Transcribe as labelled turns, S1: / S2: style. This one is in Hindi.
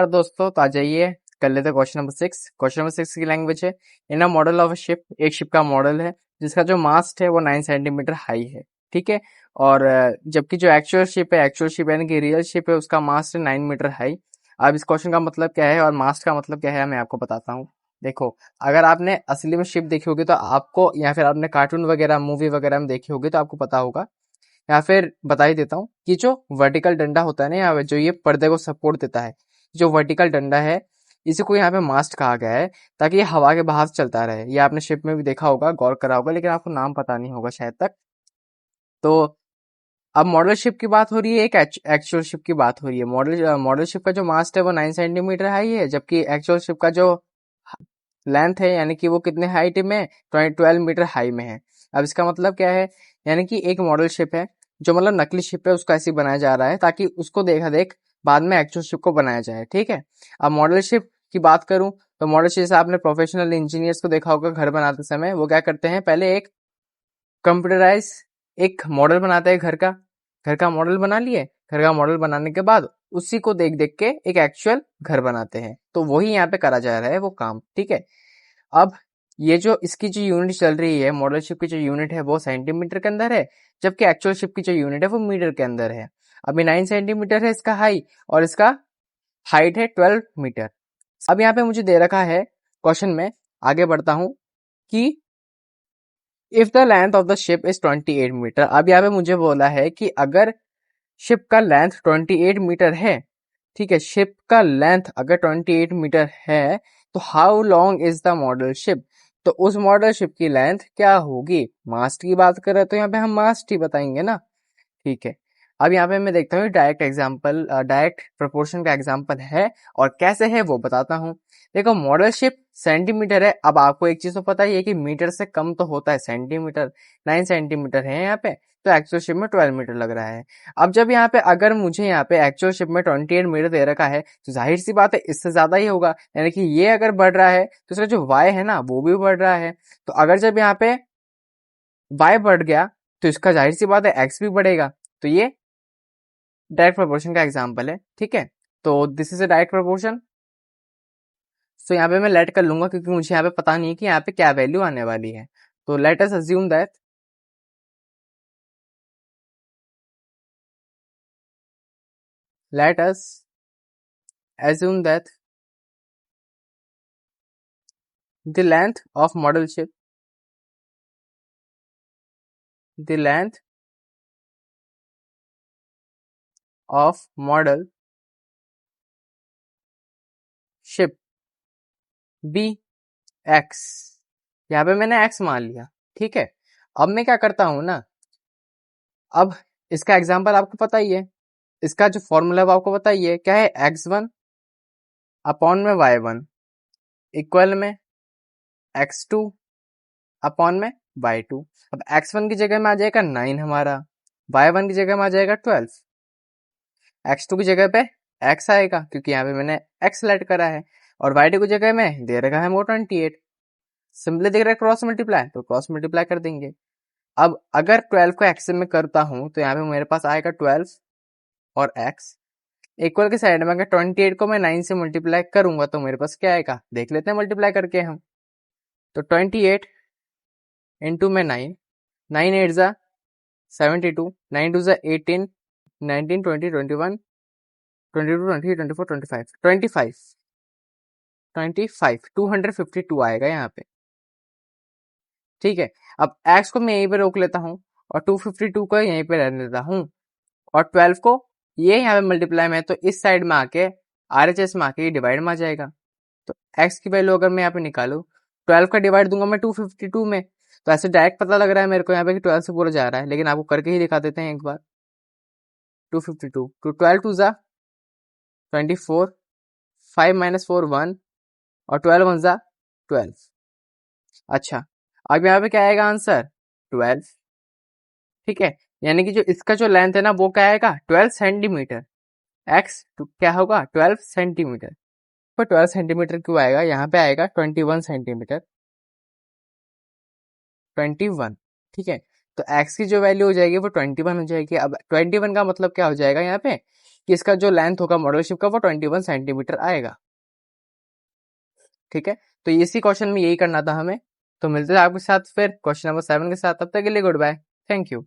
S1: दोस्तों तो आ जाइए कर लेते क्वेश्चन नंबर 6। क्वेश्चन नंबर 6 की लैंग्वेज है, in a model of a ship, एक शिप का मॉडल है जिसका जो मास्ट है वो 9 सेंटीमीटर हाई है। ठीक है। और जबकि जो एक्चुअल शिप यानी कि रियल शिप है उसका मास्ट है 9 मीटर हाई। अब इस क्वेश्चन का मतलब क्या है और मास्ट का मतलब क्या है मैं आपको बताता हूँ। देखो, अगर आपने असली में शिप देखी होगी तो आपको, या फिर आपने कार्टून वगैरह मूवी वगैरह में देखी होगी तो आपको पता होगा, या फिर बता ही देता हूँ कि जो वर्टिकल डंडा होता है ना, यहाँ पे जो ये पर्दे को सपोर्ट देता है, जो वर्टिकल डंडा है, इसी को यहाँ पे मास्ट कहा गया है ताकि ये हवा के बहाव से चलता रहे। ये आपने शिप में भी देखा होगा, गौर करा होगा, लेकिन आपको नाम पता नहीं होगा शायद तक। तो अब मॉडल शिप की बात हो रही है, एक एक्चुअल शिप की बात हो रही है। मॉडल शिप का जो मास्ट है वो 9 सेंटीमीटर हाई है, जबकि एक्चुअल शिप का जो लेंथ है यानी कि वो कितने हाइट में, 12 मीटर हाई में है। अब इसका मतलब क्या है, यानी कि एक मॉडल शिप है जो मतलब नकली शिप है उसको ऐसे बनाया जा रहा है ताकि उसको देखा देख बाद में एक्चुअल शिप को बनाया जाए। ठीक है। अब मॉडल शिप की बात करूं तो मॉडल शिप जैसे आपने प्रोफेशनल इंजीनियर्स को देखा होगा घर बनाते समय, वो क्या करते हैं, पहले एक कंप्यूटराइज एक मॉडल बनाते हैं घर का मॉडल बना लिए, घर का मॉडल बनाने के बाद उसी को देख देख के एक एक्चुअल घर बनाते हैं। तो वही यहाँ पे करा जा रहा है वो काम। ठीक है। अब ये जो इसकी जो यूनिट चल रही है, मॉडल शिप की जो यूनिट है वो सेंटीमीटर के अंदर है, जबकि एक्चुअल शिप की जो यूनिट है वो मीटर के अंदर है। अभी 9 सेंटीमीटर है इसका हाई और इसका हाइट है 12 मीटर। अब यहाँ पे मुझे दे रखा है क्वेश्चन में, आगे बढ़ता हूं, कि if the length of the ship is 28 metre. अब यहाँ पे मुझे बोला है कि अगर शिप का लेंथ 28 मीटर है, ठीक है, शिप का लेंथ अगर 28 मीटर है तो how long is the model ship. तो उस मॉडल शिप की लेंथ क्या होगी। मास्ट की बात करें तो यहाँ पे हम मास्ट ही बताएंगे ना। ठीक है। अब यहाँ पे मैं देखता हूँ डायरेक्ट एग्जाम्पल, डायरेक्ट प्रोपोर्शन का एग्जाम्पल है और कैसे है वो बताता हूँ। देखो, मॉडल शिप सेंटीमीटर है। अब आपको एक चीज तो पता ही है कि मीटर से कम तो होता है सेंटीमीटर। 9 सेंटीमीटर है यहाँ पे, तो एक्चुअल शिप में 12 मीटर लग रहा है। अब जब यहाँ पे अगर मुझे यहाँ पे एक्चुअल शिप में 28 मीटर दे रखा है तो जाहिर सी बात है इससे ज्यादा ही होगा, यानी कि ये अगर बढ़ रहा है तो इसका जो y है ना वो भी बढ़ रहा है। तो अगर जब यहाँ पे y बढ़ गया तो इसका जाहिर सी बात है x भी बढ़ेगा। तो ये डायरेक्ट प्रोपोर्शन का एग्जांपल है। ठीक है। तो this is a direct proportion. So यहाँ पे मैं लेट कर लूंगा क्योंकि मुझे यहाँ पे पता नहीं है कि यहाँ पे क्या वैल्यू आने वाली है। तो let us assume that let us assume that the length of model ship, the length of model ship b x। यहाँ पे मैंने x मान लिया। ठीक है। अब मैं क्या करता हूं ना, अब इसका एग्जांपल आपको पता ही है, इसका जो फॉर्मूला आपको पता ही है, क्या है, x1 अपॉन में y1 इक्वल में x2 अपॉन में y2। अब x1 की जगह में आ जाएगा 9 हमारा, y1 की जगह में आ जाएगा 12, x2 की जगह पे x आएगा क्योंकि यहाँ पे मैंने x सेलेक्ट करा है, और y2 की जगह में दे रखा है वो 28। सिंपली दिख रहा है क्रॉस मल्टीप्लाई, तो क्रॉस मल्टीप्लाई कर देंगे। अब अगर 12 को x में करता हूं तो यहाँ पे मेरे पास आएगा 12 और x इक्वल के साइड में अगर 28 को मैं 9 से मल्टीप्लाई करूंगा तो मेरे पास क्या आएगा, देख लेते हैं मल्टीप्लाई करके हम। तो 28 इंटू में 9, 9 8 जा 72, 9 2 जा 18, 19 20 21 22 23 24 25 25 25 252 आएगा यहाँ पे। ठीक है। अब x को मैं यहीं पे रोक लेता हूँ और 252 को यहीं पे रहने देता हूँ, और 12 को ये यहाँ पे मल्टीप्लाई में तो इस साइड में आके RHS में आके डिवाइड में आ जाएगा। तो x की वैल्यू अगर मैं यहाँ पे निकालू, 12 का डिवाइड दूंगा मैं 252 में, तो ऐसे डायरेक्ट पता लग रहा है मेरे को यहाँ पे कि 12 से पूरा जा रहा है, लेकिन आपको करके ही दिखा देते हैं एक बार। 252 टू 12 टू जा 24, 5 माइनस 4 1, और 12 वन जा 12। अच्छा, अब यहाँ पे क्या आएगा आंसर, 12। ठीक है। यानी कि जो इसका जो लेंथ है ना वो क्या आएगा, 12 सेंटीमीटर। एक्स तो क्या होगा, 12 सेंटीमीटर। पर 12 सेंटीमीटर क्यों आएगा, यहाँ पे आएगा 21 सेंटीमीटर, 21। ठीक है। तो एक्स की जो वैल्यू हो जाएगी वो 21 हो जाएगी। अब 21 का मतलब क्या हो जाएगा यहाँ पे, कि इसका जो लेंथ होगा मॉडल शिप का वो 21 सेंटीमीटर आएगा। ठीक है, तो इसी क्वेश्चन में यही करना था हमें। तो मिलते हैं आपके साथ फिर क्वेश्चन नंबर 7 के साथ, तब तक के लिए गुड बाय, थैंक यू।